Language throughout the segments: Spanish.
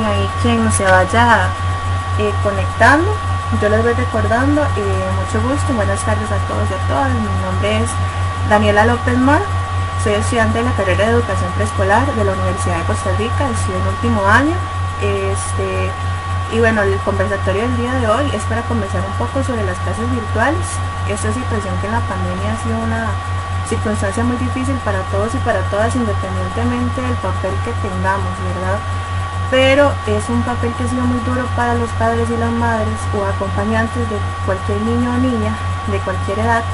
Y ahí quien se vaya conectando, yo les voy recordando. Mucho gusto, buenas tardes a todos y a todas. Mi nombre es Daniela López Mar, soy estudiante de la carrera de educación preescolar de la Universidad de Costa Rica, estoy en último año. Y bueno, el conversatorio del día de hoy es para conversar un poco sobre las clases virtuales. Esta situación que en la pandemia ha sido una circunstancia muy difícil para todos y para todas, independientemente del papel que tengamos, ¿verdad? Pero es un papel que ha sido muy duro para los padres y las madres o acompañantes de cualquier niño o niña de cualquier edad,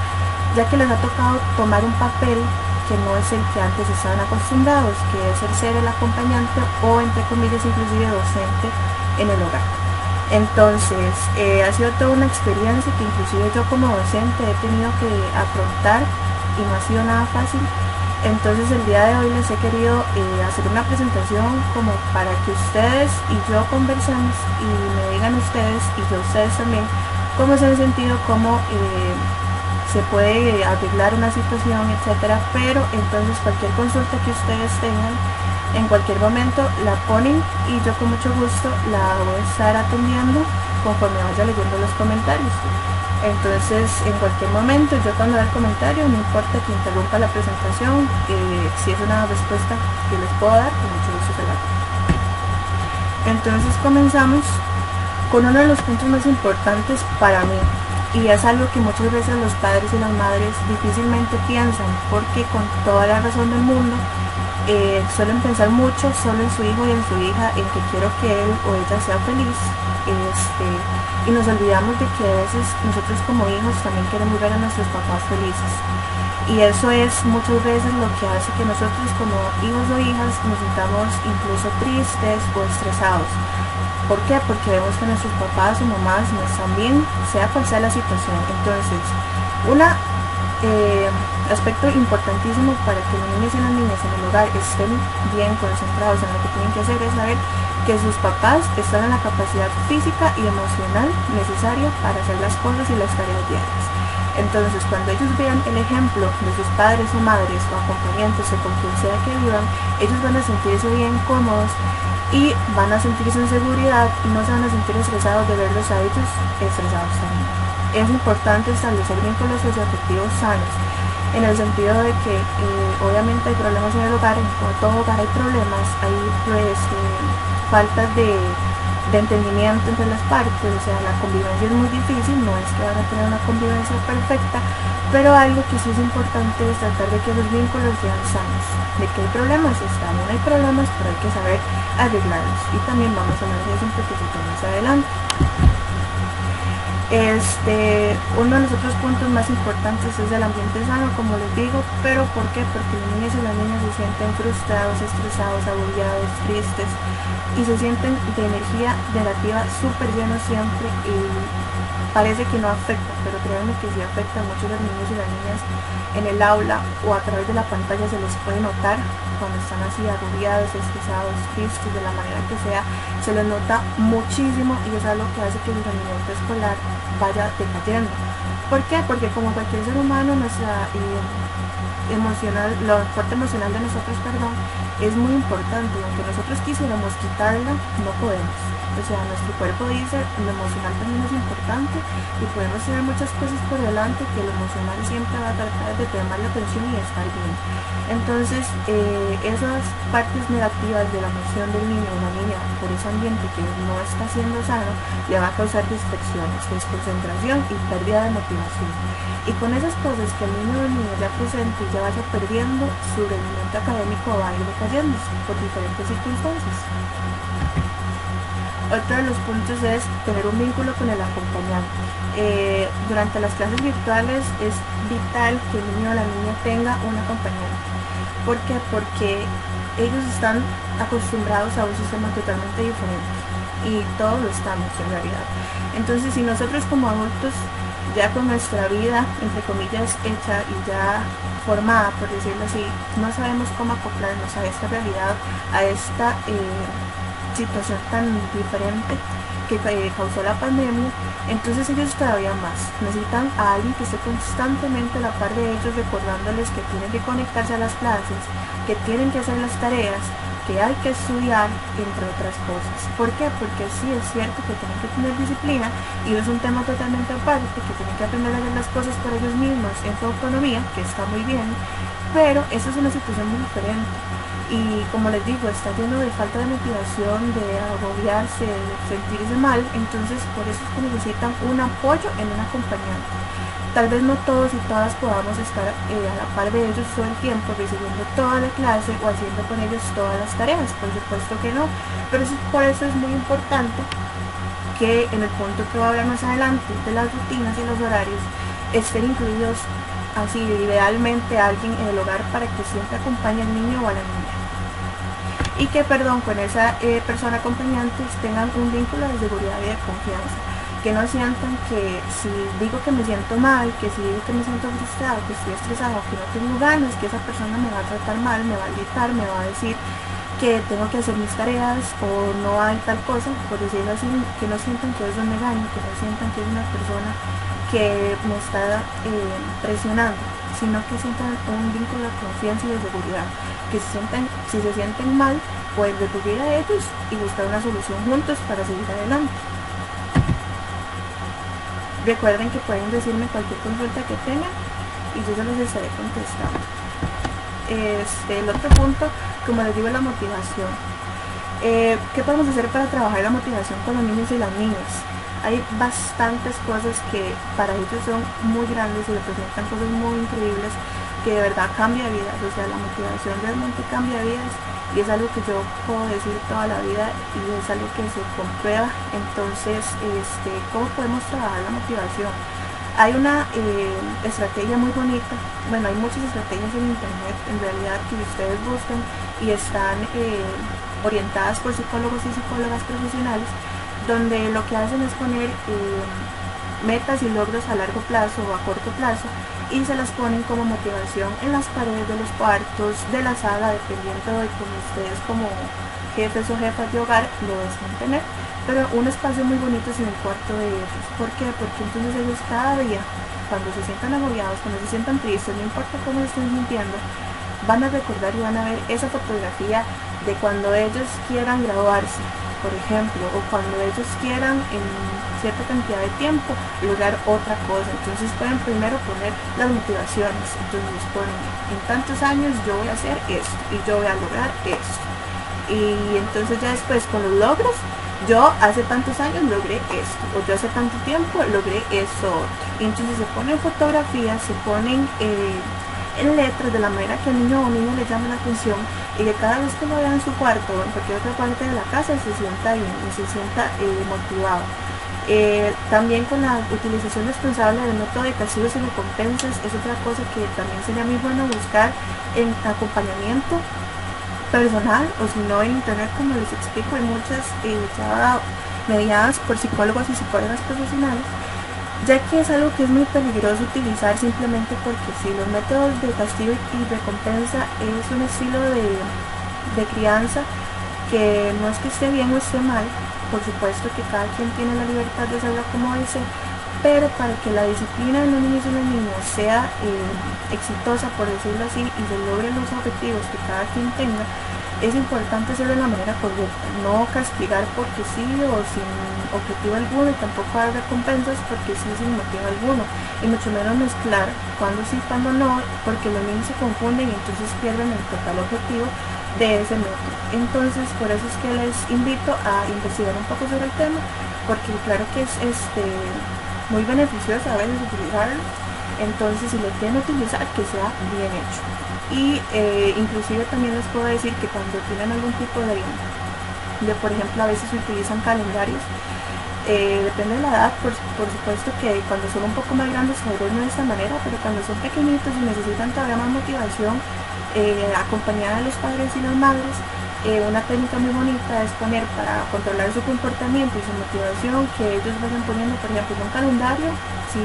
ya que les ha tocado tomar un papel que no es el que antes estaban acostumbrados, que es el ser el acompañante o, entre comillas, inclusive docente en el hogar. Entonces ha sido toda una experiencia que inclusive yo como docente he tenido que afrontar y no ha sido nada fácil. Entonces el día de hoy les he querido hacer una presentación como para que ustedes y yo conversemos y me digan ustedes y yo ustedes también cómo se han sentido, cómo se puede arreglar una situación, etcétera. Pero entonces cualquier consulta que ustedes tengan en cualquier momento la ponen y yo con mucho gusto la voy a estar atendiendo conforme vaya leyendo los comentarios. Entonces en cualquier momento yo cuando vea el comentario, no importa que interrumpa la presentación, si es una respuesta que les puedo dar, con mucho gusto se la doy. Entonces comenzamos con uno de los puntos más importantes para mí, y es algo que muchas veces los padres y las madres difícilmente piensan, porque con toda la razón del mundo suelen pensar mucho solo en su hijo y en su hija, en que quiero que él o ella sea feliz, y nos olvidamos de que a veces nosotros como hijos también queremos ver a nuestros papás felices, y eso es muchas veces lo que hace que nosotros como hijos o hijas nos sintamos incluso tristes o estresados. ¿Por qué? Porque vemos que nuestros papás o mamás no están bien, sea cual sea la situación. Entonces, un aspecto importantísimo para que los niños y las niñas en el hogar estén bien concentrados en lo que tienen que hacer es saber que sus papás están en la capacidad física y emocional necesaria para hacer las cosas y las tareas diarias. Entonces, cuando ellos vean el ejemplo de sus padres o madres o acompañantes o con quien sea que vivan, ellos van a sentirse bien cómodos y van a sentirse en seguridad y no se van a sentir estresados de verlos a ellos estresados también. Es importante establecer vínculos socioafectivos sanos, en el sentido de que obviamente hay problemas en el hogar, en todo hogar hay problemas, hay pues faltas de entendimiento entre las partes, o sea, la convivencia es muy difícil, no es que van a tener una convivencia perfecta, pero algo que sí es importante es tratar de que los vínculos sean sanos. De que hay problemas, está bien, hay problemas, pero hay que saber arreglarlos, y también vamos a hablar de eso un poquito más adelante. Uno de los otros puntos más importantes es el ambiente sano, como les digo. ¿Pero por qué? Porque los niños y las niñas se sienten frustrados, estresados, agobiados, tristes, y se sienten de energía negativa súper llenos siempre, y parece que no afecta, pero créanme que sí afecta mucho a los niños y las niñas en el aula o a través de la pantalla. Se les puede notar cuando están así agobiados, estresados, tristes, de la manera que sea, se les nota muchísimo, y es algo que hace que el rendimiento escolar vaya decayendo. ¿Por qué? Porque como cualquier ser humano, nuestra emocional, la parte emocional de nosotros, es muy importante, y aunque nosotros quisiéramos quitarla, no podemos. O sea, nuestro cuerpo dice, lo emocional también es importante, y podemos tener muchas cosas por delante que lo emocional siempre va a tratar de tomar la atención y estar bien. Entonces, esas partes negativas de la emoción del niño o la niña por ese ambiente que no está siendo sano, le va a causar distracciones, desconcentración y pérdida de motivación. Y con esas cosas que el niño o la niña ya presente y ya vaya perdiendo, su rendimiento académico va a ir decayendo por diferentes circunstancias. Otro de los puntos es tener un vínculo con el acompañante. Durante las clases virtuales es vital que el niño o la niña tenga un acompañante. ¿Por qué? Porque ellos están acostumbrados a un sistema totalmente diferente, y todos lo estamos en realidad. Entonces, si nosotros como adultos, ya con nuestra vida, entre comillas, hecha y ya formada, por decirlo así, no sabemos cómo acoplarnos a esta realidad, a esta situación tan diferente que causó la pandemia, entonces ellos todavía más necesitan a alguien que esté constantemente a la par de ellos, recordándoles que tienen que conectarse a las clases, que tienen que hacer las tareas, que hay que estudiar, entre otras cosas. ¿Por qué? Porque sí es cierto que tienen que tener disciplina y es un tema totalmente aparte, que tienen que aprender a hacer las cosas por ellos mismos en su autonomía, que está muy bien, pero esa es una situación muy diferente. Y como les digo, está lleno de falta de motivación, de agobiarse, de sentirse mal, entonces por eso es que necesitan un apoyo en un acompañante. Tal vez no todos y todas podamos estar a la par de ellos todo el tiempo, recibiendo toda la clase o haciendo con ellos todas las tareas, por supuesto que no, pero por eso es muy importante que en el punto que voy a hablar más adelante de las rutinas y los horarios estén incluidos así idealmente alguien en el hogar para que siempre acompañe al niño o a la niña. Y que, perdón, con esa persona acompañante tengan un vínculo de seguridad y de confianza. Que no sientan que si digo que me siento mal, que si digo que me siento frustrado, que estoy estresado, que no tengo ganas, que esa persona me va a tratar mal, me va a gritar, me va a decir que tengo que hacer mis tareas o no hay tal cosa, por decirlo así, que no sientan que eso me daño, que no sientan que es una persona que me está presionando, sino que sientan un vínculo de confianza y de seguridad, que si se sienten mal, pueden recurrir a ellos y buscar una solución juntos para seguir adelante. Recuerden que pueden decirme cualquier consulta que tengan y yo se los estaré contestando. El otro punto, como les digo, es la motivación. ¿Qué podemos hacer para trabajar la motivación con los niños y las niñas? Hay bastantes cosas que para ellos son muy grandes y representan cosas muy increíbles que de verdad cambia vidas. O sea, la motivación realmente cambia vidas y es algo que yo puedo decir toda la vida y es algo que se comprueba. Entonces, ¿cómo podemos trabajar la motivación? Hay una estrategia muy bonita, bueno, hay muchas estrategias en internet en realidad que ustedes buscan y están orientadas por psicólogos y psicólogas profesionales, donde lo que hacen es poner metas y logros a largo plazo o a corto plazo y se las ponen como motivación en las paredes de los cuartos, de la sala, dependiendo de cómo ustedes como jefes o jefas de hogar lo deseen tener, pero un espacio muy bonito es en el cuarto de ellos. ¿Por qué? Porque entonces ellos cada día, cuando se sientan agobiados, cuando se sientan tristes, no importa cómo estén sintiendo, van a recordar y van a ver esa fotografía de cuando ellos quieran graduarse, por ejemplo, o cuando ellos quieran en cierta cantidad de tiempo lograr otra cosa. Entonces pueden primero poner las motivaciones, entonces ponen en tantos años yo voy a hacer esto y yo voy a lograr esto, y entonces ya después con los logros, yo hace tantos años logré esto, o yo hace tanto tiempo logré eso otro. Y entonces se ponen fotografías, se ponen en letras de la manera que al niño o niña le llame la atención y que cada vez que lo vea en su cuarto o en cualquier otra parte de la casa se sienta bien y se sienta motivado. También con la utilización responsable del método de castigos y recompensas es otra cosa que también sería muy bueno buscar en acompañamiento personal, o si no en internet, como les explico, hay muchas ya mediadas por psicólogos y psicólogas profesionales, ya que es algo que es muy peligroso utilizar simplemente porque si los métodos de castigo y recompensa es un estilo de crianza que no es que esté bien o esté mal, por supuesto que cada quien tiene la libertad de hacerlo como desee, pero para que la disciplina de los niños y las niñas sea exitosa, por decirlo así, y se logren los objetivos que cada quien tenga, es importante hacerlo de la manera correcta, no castigar porque sí o sin objetivo alguno, y tampoco dar recompensas porque sí sin motivo alguno, y mucho menos mezclar cuando sí, cuando no, porque los niños se confunden y entonces pierden el total objetivo de ese método. Entonces por eso es que les invito a investigar un poco sobre el tema, porque claro que es muy beneficioso a veces utilizarlo. Entonces si lo quieren utilizar, que sea bien hecho. Y inclusive también les puedo decir que cuando tienen algún tipo de por ejemplo, a veces se utilizan calendarios, depende de la edad, por supuesto que cuando son un poco más grandes tal vez no de esta manera, pero cuando son pequeñitos y necesitan todavía más motivación, acompañada de los padres y las madres, una técnica muy bonita es poner, para controlar su comportamiento y su motivación, que ellos vayan poniendo, por ejemplo, en un calendario, si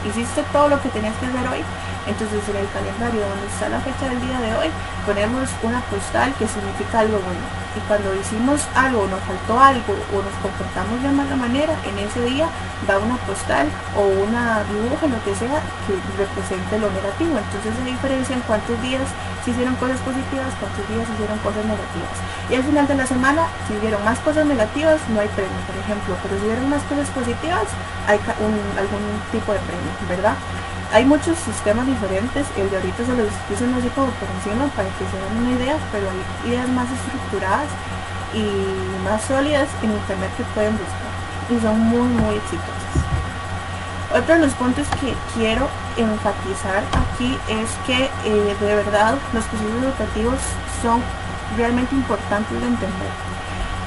hiciste todo lo que tenías que hacer hoy, entonces en el calendario donde está la fecha del día de hoy, ponemos una postal que significa algo bueno. y cuando hicimos algo, nos faltó algo o nos comportamos de mala manera, en ese día va una postal o una dibujo, lo que sea, que represente lo negativo. Entonces se diferencian cuántos días se hicieron cosas positivas, cuántos días se hicieron cosas negativas. Y al final de la semana, si hicieron más cosas negativas, no hay premio, por ejemplo, pero si hicieron más cosas positivas, hay algún tipo de premio, ¿verdad? Hay muchos sistemas diferentes, el de ahorita se los puse así como por encima para que se den una idea, pero hay ideas más estructuradas y más sólidas en internet que pueden buscar y son muy exitosas. Otro de los puntos que quiero enfatizar aquí es que de verdad los procesos educativos son realmente importantes de entender.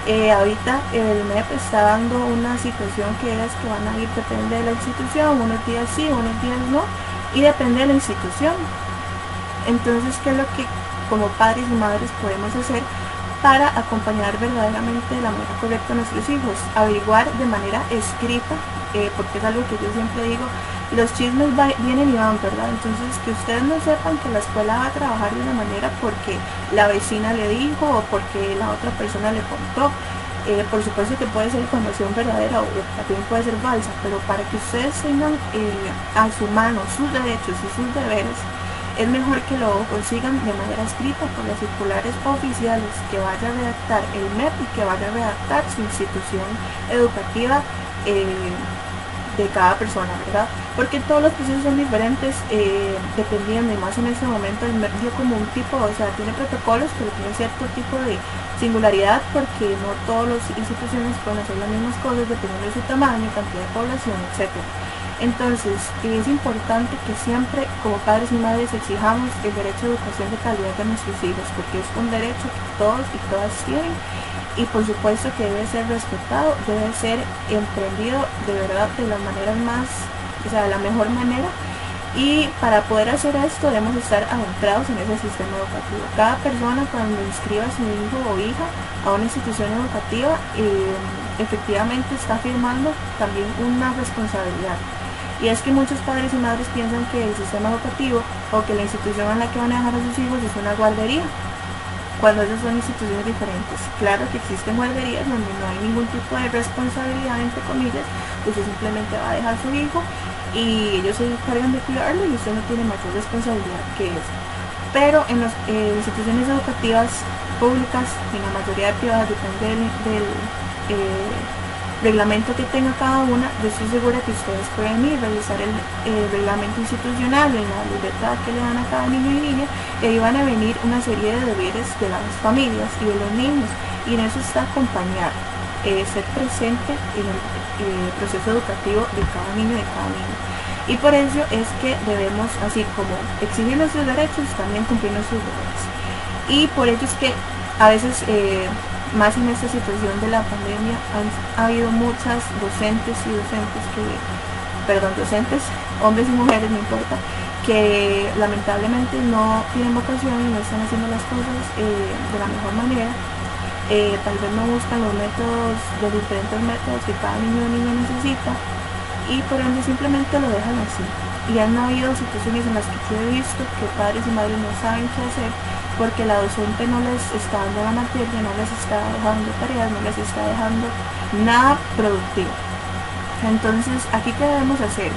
Ahorita el MEP está dando una situación que es que van a ir, depende de la institución, unos días sí, unos días no, y depende de la institución. Entonces, ¿qué es lo que como padres y madres podemos hacer para acompañar verdaderamente de la manera correcta a nuestros hijos? Averiguar de manera escrita, porque es algo que yo siempre digo, los chismes vienen y van, ¿verdad? Entonces, que ustedes no sepan que la escuela va a trabajar de una manera porque la vecina le dijo o porque la otra persona le contó. Por supuesto que puede ser información verdadera o también puede ser falsa, pero para que ustedes tengan a su mano sus derechos y sus deberes, es mejor que lo consigan de manera escrita por las circulares oficiales que vaya a redactar el MEP y que vaya a redactar su institución educativa de cada persona, ¿verdad? Porque todos los procesos son diferentes dependiendo, y más en ese momento el MEP dio como un tipo, o sea, tiene protocolos, pero tiene cierto tipo de singularidad porque no todas las instituciones pueden hacer las mismas cosas dependiendo de su tamaño, cantidad de población, etc. Entonces, es importante que siempre como padres y madres exijamos el derecho a educación de calidad de nuestros hijos, porque es un derecho que todos y todas tienen y por supuesto que debe ser respetado, debe ser emprendido de verdad de la manera más, o sea, de la mejor manera. Y para poder hacer esto debemos estar adentrados en ese sistema educativo. Cada persona cuando inscriba a su hijo o hija a una institución educativa efectivamente está firmando también una responsabilidad. Y es que muchos padres y madres piensan que el sistema educativo o que la institución en la que van a dejar a sus hijos es una guardería, cuando esas son instituciones diferentes. Claro que existen guarderías donde no hay ningún tipo de responsabilidad, entre comillas, usted simplemente va a dejar a su hijo y ellos se encargan de cuidarlo y usted no tiene mayor responsabilidad que eso. Pero en las instituciones educativas públicas y en la mayoría de privadas, depende del reglamento que tenga cada una, yo estoy segura que ustedes pueden ir a revisar el reglamento institucional en la libreta que le dan a cada niño y niña, y ahí van a venir una serie de deberes de las familias y de los niños, y en eso está acompañar, ser presente en el proceso educativo de cada niño y de cada niña. Y por ello es que debemos, así como exigir nuestros derechos, también cumplir nuestros deberes. Y por ello es que a veces más en esta situación de la pandemia ha habido muchas docentes, hombres y mujeres, no importa, que lamentablemente no tienen vocación y no están haciendo las cosas de la mejor manera. Tal vez no buscan los diferentes métodos que cada niño o niña necesita y por ende simplemente lo dejan así. Y han habido situaciones en las que yo he visto que padres y madres no saben qué hacer porque la docente no les está dando la materia, no les está dejando tareas, no les está dejando nada productivo. Entonces, ¿aquí qué debemos hacer?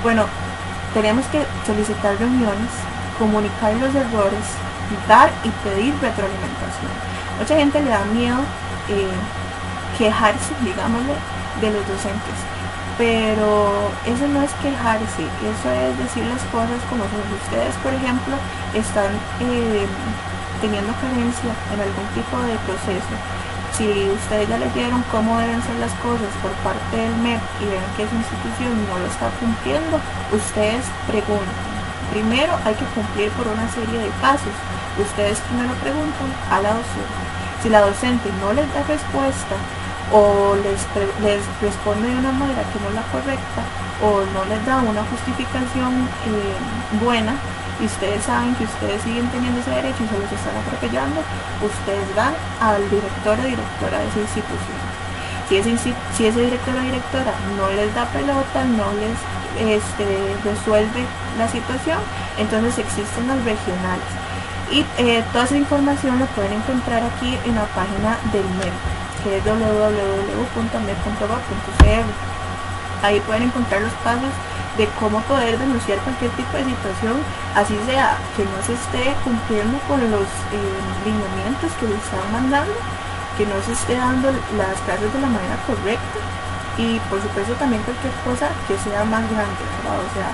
Bueno, tenemos que solicitar reuniones, comunicar los errores, dar y pedir retroalimentación. Mucha gente le da miedo quejarse, digámosle, de los docentes. Pero eso no es quejarse, eso es decir las cosas como son. Ustedes, por ejemplo, están teniendo carencia en algún tipo de proceso. Si ustedes ya leyeron cómo deben ser las cosas por parte del MEP y ven que esa institución no lo está cumpliendo, ustedes preguntan. Primero hay que cumplir por una serie de pasos. Ustedes primero preguntan a la docente. Si la docente no les da respuesta o les responde de una manera que no es la correcta o no les da una justificación buena y ustedes saben que ustedes siguen teniendo ese derecho y se los están atropellando, ustedes van al director o directora de esa institución. Si ese director o directora no les da pelota, no les resuelve la situación, entonces existen los regionales. Y toda esa información la pueden encontrar aquí en la página del MEP, que es www.med.gov.cr. Ahí pueden encontrar los pasos de cómo poder denunciar cualquier tipo de situación, así sea que no se esté cumpliendo con los lineamientos que les están mandando, que no se esté dando las clases de la manera correcta, y por supuesto también cualquier cosa que sea más grande, ¿verdad? O sea,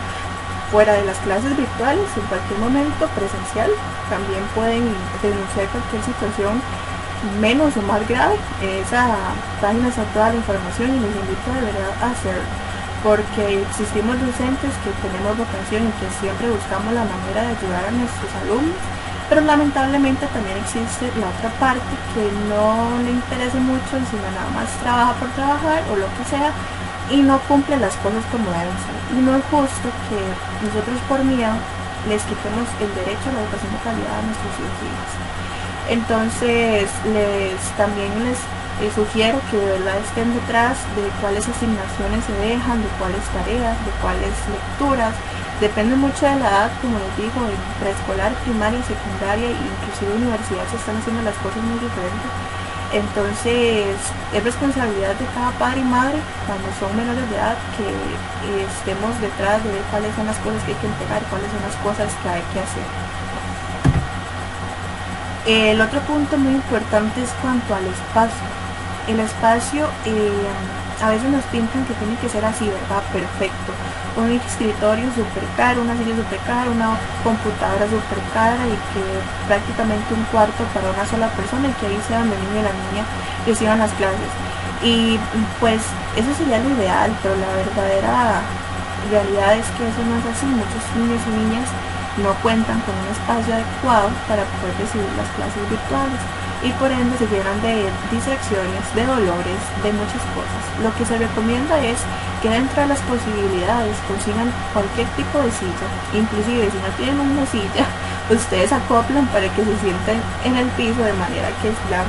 fuera de las clases virtuales, en cualquier momento presencial, también pueden denunciar cualquier situación menos o más grave. Esa página está toda la información y les invito de verdad a hacerlo, porque existimos docentes que tenemos vocación y que siempre buscamos la manera de ayudar a nuestros alumnos, pero lamentablemente también existe la otra parte que no le interesa mucho, sino nada más trabaja por trabajar o lo que sea, y no cumple las cosas como deben ser. Y no es justo que nosotros por miedo les quitemos el derecho a la educación de calidad a nuestros hijos y hijas. Entonces también les sugiero que de verdad estén detrás de cuáles asignaciones se dejan, de cuáles tareas, de cuáles lecturas. Depende mucho de la edad, como les digo, en preescolar, primaria, secundaria e inclusive universidad se están haciendo las cosas muy diferentes. Entonces es responsabilidad de cada padre y madre, cuando son menores de edad, que estemos detrás de ver cuáles son las cosas que hay que entregar, cuáles son las cosas que hay que hacer. El otro punto muy importante es cuanto al espacio. El espacio a veces nos pintan que tiene que ser así, ¿verdad? Perfecto. Un escritorio súper caro, una silla súper cara, una computadora súper cara, y que prácticamente un cuarto para una sola persona, y que ahí sea donde el niño y la niña reciban las clases. Y pues eso sería lo ideal, pero la verdadera realidad es que eso no es así. Muchos niños y niñas no cuentan con un espacio adecuado para poder recibir las clases virtuales, y por ende se llenan de distracciones, de dolores, de muchas cosas. Lo que se recomienda es que dentro de las posibilidades consigan cualquier tipo de silla, inclusive si no tienen una silla, ustedes acoplan para que se sienten en el piso, de manera que la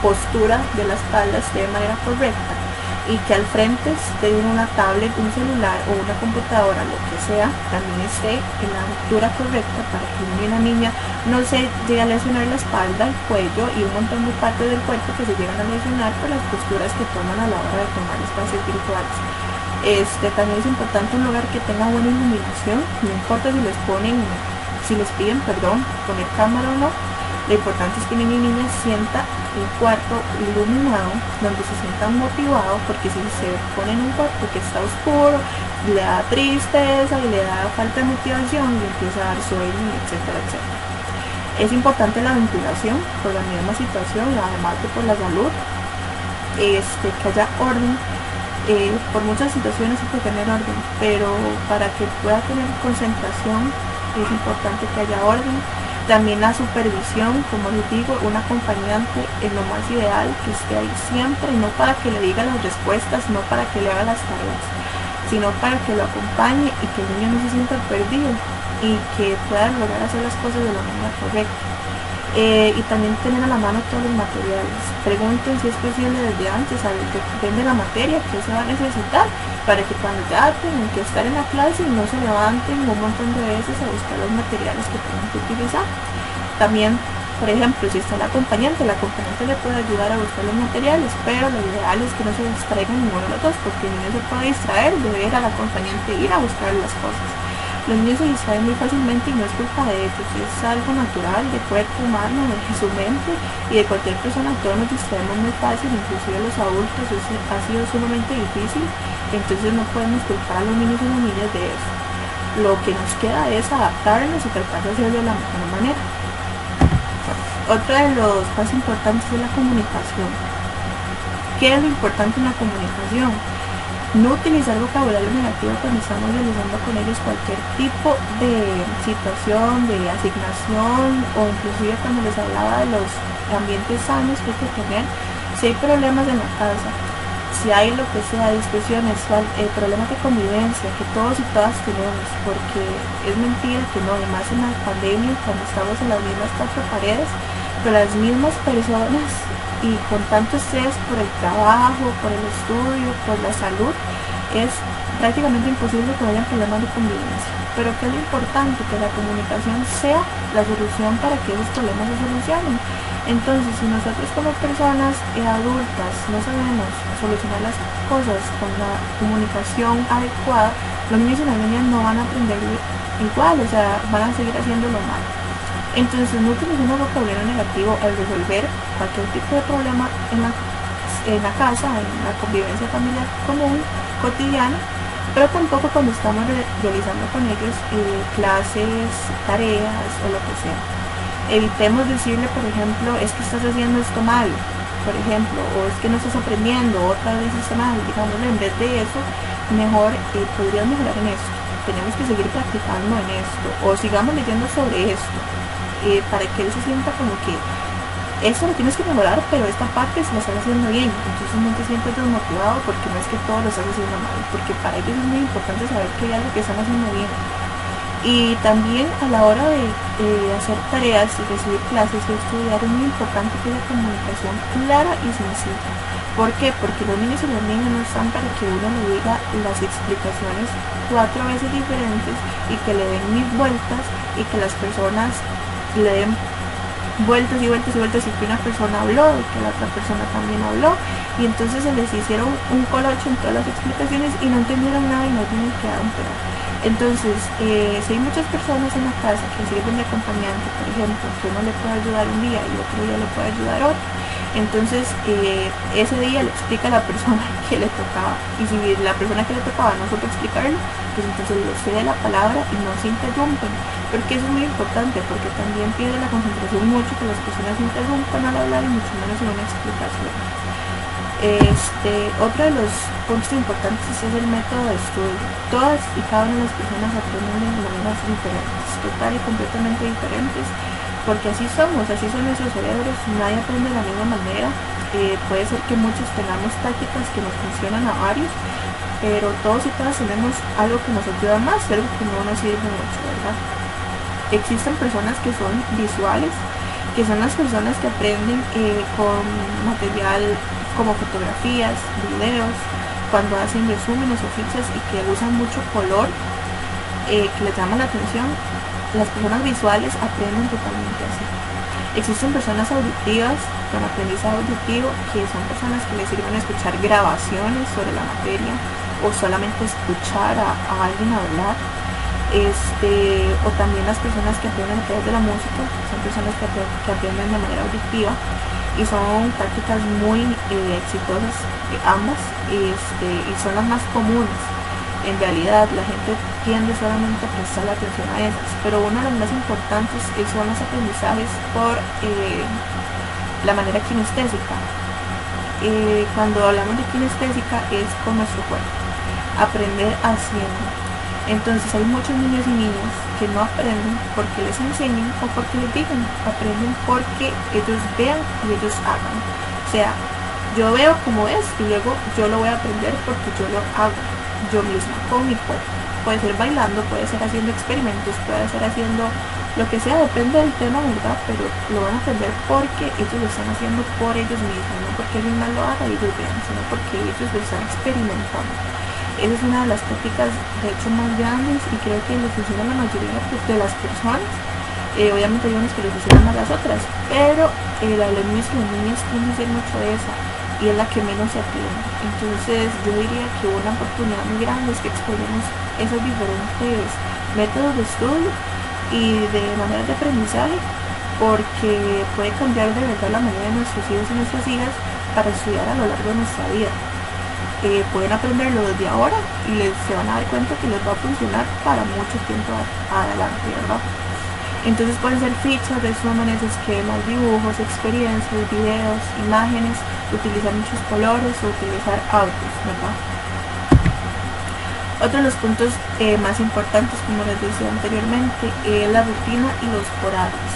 postura de la espalda esté de manera correcta, y que al frente tengan una tablet, un celular o una computadora, lo que sea, también esté en la altura correcta, para que el niño y la niña no se llegue a lesionar la espalda, el cuello y un montón de partes del cuerpo que se llegan a lesionar por las posturas que toman a la hora de tomar las clases virtuales. También es importante un lugar que tenga buena iluminación, no importa si les piden poner cámara o no. Lo importante es que el niño y niña sienta un cuarto iluminado, donde se sientan motivados, porque si se ponen en un cuarto que está oscuro, le da tristeza y le da falta de motivación y empieza a dar sueño, etcétera, etcétera. Es importante la ventilación por la misma situación, además de por la salud, que haya orden. Por muchas situaciones hay que tener orden, pero para que pueda tener concentración es importante que haya orden. También la supervisión, como les digo, un acompañante es lo más ideal, que esté ahí siempre, no para que le diga las respuestas, no para que le haga las tareas, sino para que lo acompañe y que el niño no se sienta perdido y que pueda lograr hacer las cosas de la manera correcta. Y también tener a la mano todos los materiales. Pregunten si es posible desde antes, saber que depende de la materia que se va a necesitar, para que cuando ya tengan que estar en la clase no se levanten un montón de veces a buscar los materiales que tengan que utilizar. También, por ejemplo, si está el acompañante le puede ayudar a buscar los materiales, pero lo ideal es que no se distraigan ninguno de los dos, porque el niño se puede distraer de ver al acompañante ir a buscar las cosas. Los niños se distraen muy fácilmente y no es culpa de ellos, es algo natural del cuerpo humano, de su mente y de cualquier persona. Todos nos distraemos muy fácil, inclusive los adultos. Ha sido sumamente difícil, entonces no podemos culpar a los niños y las niñas de eso. Lo que nos queda es adaptarnos y tratar de hacerlo de la mejor manera. Otro de los más importantes es la comunicación. ¿Qué es lo importante en la comunicación? No utilizar vocabulario negativo cuando estamos realizando con ellos cualquier tipo de situación, de asignación, o inclusive cuando les hablaba de los ambientes sanos que hay que tener. Si hay problemas en la casa, si hay lo que sea, discusiones, problemas de convivencia, que todos y todas tenemos, porque es mentira que no, además en la pandemia, cuando estamos en las mismas cuatro paredes, con las mismas personas y con tanto estrés por el trabajo, por el estudio, por la salud, es prácticamente imposible que vayan problemas de convivencia. Pero que es lo importante, que la comunicación sea la solución para que esos problemas se solucionen. Entonces, si nosotros como personas adultas no sabemos solucionar las cosas con la comunicación adecuada, los niños y las niñas no van a aprender igual, o sea, van a seguir haciéndolo mal. Entonces, no utilicemos vocabulario negativo al resolver cualquier tipo de problema en la casa, en la convivencia familiar común, cotidiana, pero tampoco cuando estamos realizando con ellos clases, tareas o lo que sea. Evitemos decirle, por ejemplo, es que estás haciendo esto mal, por ejemplo, o es que no estás aprendiendo, otra vez está mal. Digámosle, en vez de eso, mejor podrías mejorar en esto, tenemos que seguir practicando en esto, o sigamos leyendo sobre esto, para que él se sienta como que esto lo tienes que mejorar, pero esta parte se la estás haciendo bien. Entonces no te sientes desmotivado porque no es que todo lo estás haciendo mal, porque para ellos es muy importante saber que hay algo que están haciendo bien. Y también a la hora de hacer tareas y recibir clases y estudiar, es muy importante que haya comunicación clara y sencilla. ¿Por qué? Porque los niños y las niñas no están para que uno le diga las explicaciones 4 veces diferentes y que le den 1000 vueltas y que las personas le den vueltas y vueltas y vueltas y que una persona habló y que la otra persona también habló, y entonces se les hicieron un colocho en todas las explicaciones y no entendieron nada y no tienen que dar un pedazo. Entonces, si hay muchas personas en la casa que sirven de acompañante, por ejemplo, que uno le puede ayudar un día y otro día le puede ayudar otro, entonces ese día le explica a la persona que le tocaba, y si la persona que le tocaba no supo explicarlo, pues entonces le cede la palabra y no se interrumpen, porque eso es muy importante, porque también pierde la concentración mucho que las personas se interrumpan al hablar y mucho menos en una explicación. Otro de los puntos importantes es el método de estudio. Todas y cada una de las personas aprenden de maneras diferentes, total y completamente diferentes, porque así somos, así son nuestros cerebros, nadie aprende de la misma manera. Puede ser que muchos tengamos tácticas que nos funcionan a varios, pero todos y todas tenemos algo que nos ayuda más y algo que no nos sirve mucho, ¿verdad? Existen personas que son visuales, que son las personas que aprenden con material como fotografías, videos, cuando hacen resúmenes o fichas y que usan mucho color, que les llama la atención. Las personas visuales aprenden totalmente así. Existen personas auditivas con aprendizaje auditivo, que son personas que les sirven escuchar grabaciones sobre la materia o solamente escuchar a alguien hablar. O también las personas que aprenden a través de la música, son personas que aprenden de manera auditiva, y son prácticas muy exitosas ambas, y son las más comunes. En realidad la gente tiende solamente a prestar la atención a esas, pero una de las más importantes son los aprendizajes por la manera kinestésica. Cuando hablamos de kinestésica es con nuestro cuerpo, aprender haciendo. Entonces hay muchos niños y niñas que no aprenden porque les enseñen o porque les digan, aprenden porque ellos vean y ellos hagan. O sea, yo veo como es y luego yo lo voy a aprender porque yo lo hago yo misma con mi cuerpo. Puede ser bailando, puede ser haciendo experimentos, puede ser haciendo lo que sea, depende del tema, ¿verdad? Pero lo van a aprender porque ellos lo están haciendo por ellos mismos, no porque alguien más lo haga y ellos vean, sino porque ellos lo están experimentando. Esa es una de las prácticas de hecho más grandes y creo que les funciona a la mayoría de las personas. Obviamente hay unos que les funcionan más las otras, pero la de los niños y las niñas tiende a ser mucho de esa y es la que menos se aprende. Entonces yo diría que una oportunidad muy grande es que exploremos esos diferentes métodos de estudio y de maneras de aprendizaje, porque puede cambiar de verdad la manera de nuestros hijos y nuestras hijas para estudiar a lo largo de nuestra vida. Pueden aprenderlo desde ahora y se van a dar cuenta que les va a funcionar para mucho tiempo adelante, ¿verdad? Entonces pueden ser fichas, resúmenes, esquemas, dibujos, experiencias, videos, imágenes, utilizar muchos colores o utilizar audios, ¿verdad? Otro de los puntos más importantes, como les decía anteriormente, es la rutina y los horarios.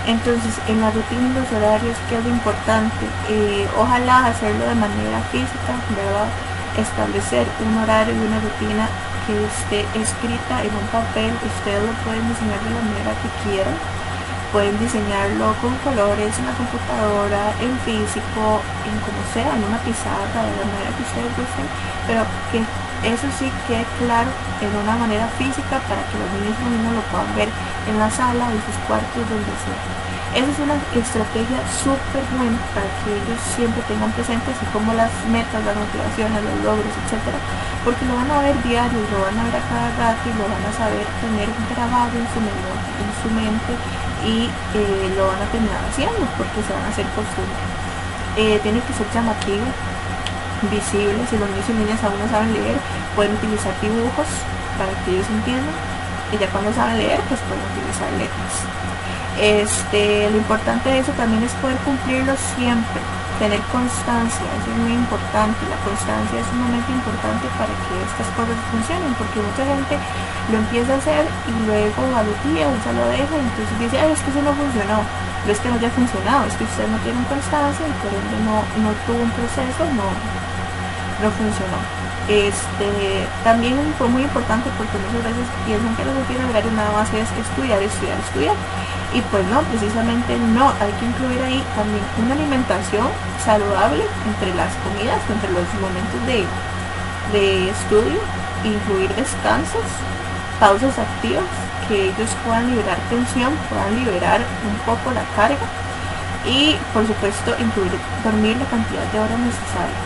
Entonces, en la rutina y los horarios, ¿qué es lo importante? Ojalá hacerlo de manera física, ¿verdad? Establecer un horario y una rutina que esté escrita en un papel. Ustedes lo pueden diseñar de la manera que quieran. pueden diseñarlo con colores en la computadora, en físico, en como sea, en una pizarra, de la manera que ustedes gusten, pero que eso sí quede claro en una manera física para que los niños lo puedan ver en la sala, en sus cuartos, donde sea. Esa es una estrategia súper buena para que ellos siempre tengan presente, así como las metas, las motivaciones, los logros, etcétera, porque lo van a ver diario, lo van a ver a cada rato y lo van a saber tener grabado en su mente y lo van a terminar haciendo porque se van a hacer costumbre. Tiene que ser llamativo, visible. Si los niños y niñas aún no saben leer, pueden utilizar dibujos para que ellos entiendan, y ya cuando saben leer, pues pueden utilizar letras. Lo importante de eso también es poder cumplirlo siempre, tener constancia. Eso es muy importante. La constancia es sumamente importante para que estas cosas funcionen, porque mucha gente lo empieza a hacer y luego a los días ya lo deja, y entonces dice, ay, es que eso no funcionó. Pero es que no haya funcionado, es que ustedes no tienen constancia y por ende no tuvo un proceso, no funcionó. También fue muy importante porque muchas veces piensan que los itinerarios nada más es estudiar, y pues no, precisamente no. Hay que incluir ahí también una alimentación saludable entre las comidas, entre los momentos de estudio, incluir descansos, pausas activas, que ellos puedan liberar tensión, puedan liberar un poco la carga, y por supuesto incluir dormir la cantidad de horas necesaria.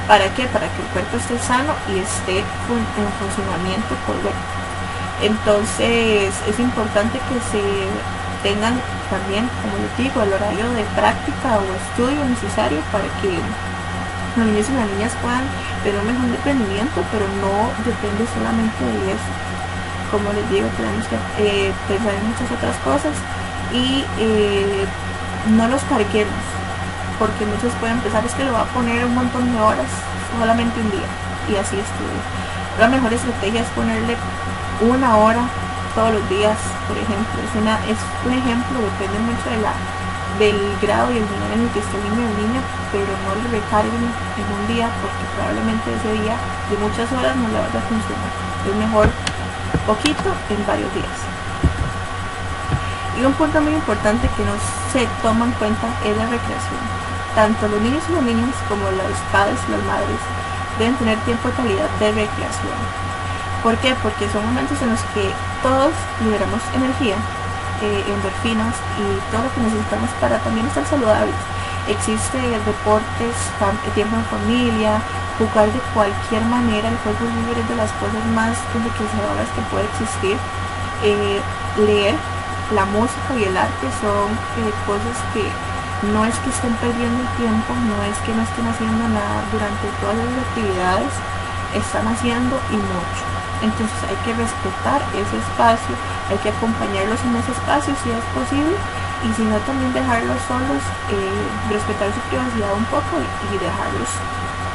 ¿Para qué? Para que el cuerpo esté sano y esté en funcionamiento correcto. Entonces es importante que se tengan también, como les digo, el horario de práctica o estudio necesario para que los niños y las niñas puedan tener un mejor rendimiento, pero no depende solamente de eso. Como les digo, tenemos que pensar en muchas otras cosas y no los carguemos, porque muchos pueden pensar, es que le va a poner un montón de horas solamente un día y así estudia. La mejor estrategia es ponerle una hora todos los días, por ejemplo. Es un ejemplo, depende mucho del grado y el nivel en el que esté el niño o niña, pero no le recarguen en un día, porque probablemente ese día de muchas horas no le vaya a funcionar. Es mejor poquito en varios días. Y un punto muy importante que no se toma en cuenta es la recreación. Tanto los niños y las niñas como los padres y las madres deben tener tiempo de calidad de recreación. ¿Por qué? Porque son momentos en los que todos liberamos energía, endorfinas y todo lo que necesitamos para también estar saludables. Existe deportes, tiempo en familia, jugar de cualquier manera. El juego libre es de las cosas más enriquecedoras que puede existir. Leer, la música y el arte son cosas que no es que estén perdiendo el tiempo, no es que no estén haciendo nada durante todas las actividades, están haciendo y mucho. Entonces hay que respetar ese espacio, hay que acompañarlos en ese espacio si es posible, y si no, también dejarlos solos, respetar su privacidad un poco y dejarlos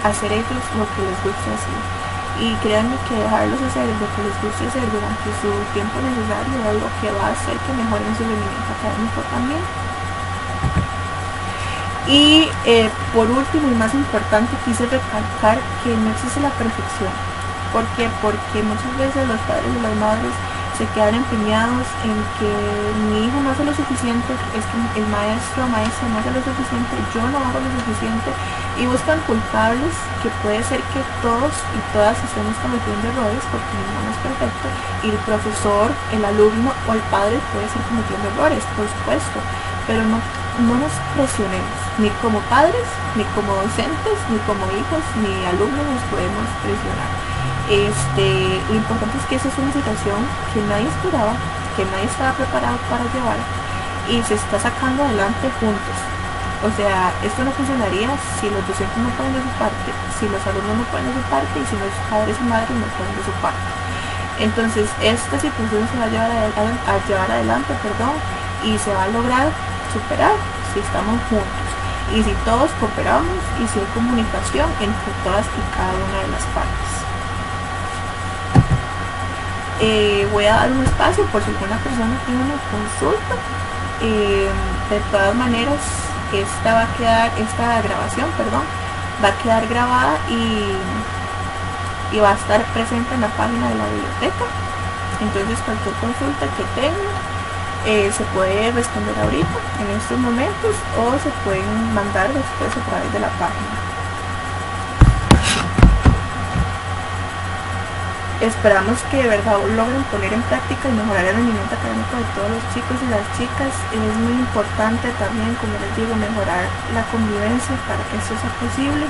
hacer ellos lo que les guste hacer. Y créanme que dejarlos hacer lo que les guste hacer durante su tiempo necesario es lo que va a hacer que mejoren su rendimiento académico también. Y por último y más importante, quise recalcar que no existe la perfección. ¿Por qué? Porque muchas veces los padres y las madres se quedan empeñados en que mi hijo no hace lo suficiente, es que el maestro o maestra no hace lo suficiente, yo no hago lo suficiente, y buscan culpables, que puede ser que todos y todas estemos cometiendo errores, porque ninguno es perfecto, y el profesor, el alumno o el padre puede estar cometiendo errores, por supuesto, pero no nos presionemos, ni como padres, ni como docentes, ni como hijos, ni alumnos nos podemos presionar. Lo importante es que esa es una situación que nadie esperaba, que nadie estaba preparado para llevar, y se está sacando adelante juntos. O sea, esto no funcionaría si los docentes no ponen de su parte, si los alumnos no ponen de su parte, y si los padres y madres no ponen de su parte. Entonces esta situación se va a llevar adelante, y se va a lograr superar si estamos juntos y si todos cooperamos y si hay comunicación entre todas y cada una de las partes. Voy a dar un espacio por si alguna persona tiene una consulta. De todas maneras, esta grabación va a quedar grabada y va a estar presente en la página de la biblioteca. Entonces cualquier consulta que tengan, Se puede responder ahorita, en estos momentos, o se pueden mandar después a través de la página. Esperamos que de verdad logren poner en práctica y mejorar el rendimiento académico de todos los chicos y las chicas. Es muy importante también, como les digo, mejorar la convivencia para que esto sea posible.